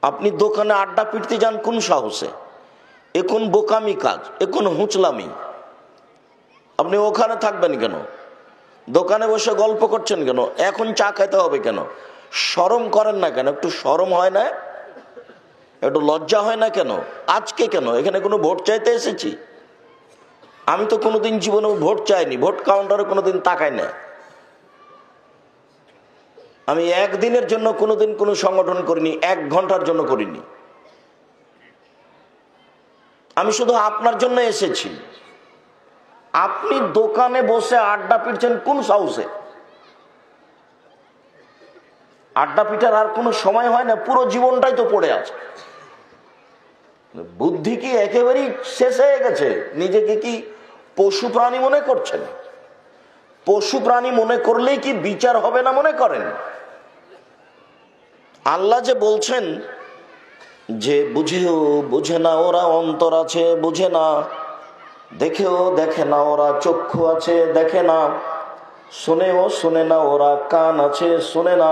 আপনি দোকানে আড্ডা পিটতে যান কোন সাহসে? এ কোন বোকামি কাজ, এ কোন হুঁচলামি? আপনি ওখানে থাকবেন কেন? দোকানে বসে গল্প করছেন কেন? এখন চা খাইতে হবে কেন? শরম করেন না কেন? একটু শরম হয় না? একটু লজ্জা হয় না কেন? আজকে কেন? এখানে কোনো ভোট চাইতে এসেছি? আমি তো কোনোদিন জীবনে ভোট চাইনি, ভোট কাউন্টারে কোনোদিন তাকাই না। আমি একদিনের জন্য কোনোদিন কোনো সংগঠন করিনি, 1 ঘন্টার জন্য করিনি। আমি শুধু আপনার জন্য এসেছি। আপনি দোকানে বসে আড্ডা পিটছেন কোন সাহসে? আড্ডা পিটার আর কোনো সময় হয় না, পুরো জীবনটাই তো পড়ে আছে। বুদ্ধি কি একেবারেই শেষ হয়ে গেছে? নিজেকে কি পশু প্রাণী মনে করছেন? পশু প্রাণী মনে করলেই কি বিচার হবে না মনে করেন? আল্লাহ যে বলছেন যে বুঝেও বুঝে না ওরা অন্তর আছে, বুঝে না, দেখেও দেখে না ওরা চক্ষু আছে, দেখে না, শুনেও শুনে না ওরা কান আছে, শুনে না।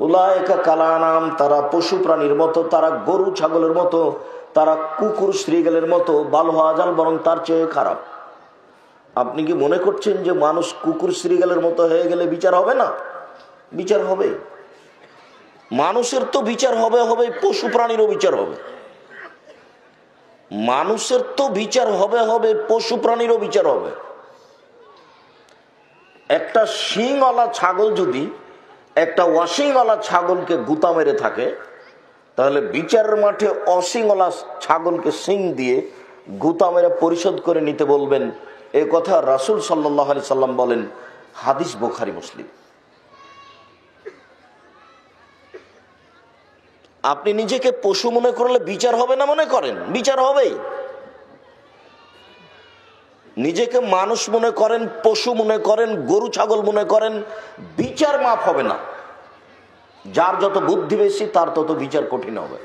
উলাইকা কালানাম, তারা পশু প্রাণীর মতো, তারা গরু ছাগলের মতো, তারা কুকুর শ্রীগালের মতো, বালহাজাল, বরং তার চেয়ে খারাপ। আপনি কি মনে করছেন যে মানুষ কুকুর শ্রীগালের মতো হয়ে গেলে বিচার হবে না? বিচার হবে। মানুষের তো বিচার হবে, হবে, পশু প্রাণীরও বিচার হবে। মানুষের তো বিচার হবে, হবে, পশু প্রাণীরও বিচার হবে। একটা শিংওয়ালা ছাগল যদি একটা অশিংওয়ালা ছাগলকে গুতা মেরে থাকে, তাহলে বিচারের মাঠে অশিংওয়ালা ছাগলকে শিং দিয়ে গুতা মেরে পরিশোধ করে নিতে বলবেন। এ কথা রাসূল সাল্লাল্লাহু আলাইহি সাল্লাম বলেন, হাদিস বুখারী মুসলিম। আপনি নিজেকে পশু মনে করলে বিচার হবে না মনে করেন? বিচার হবেই। নিজেকে মানুষ মনে করেন, পশু মনে করেন, গরু ছাগল মনে করেন, বিচার মাফ হবে না। যার যত বুদ্ধি বেশি তার তত বিচার কঠিন হবে।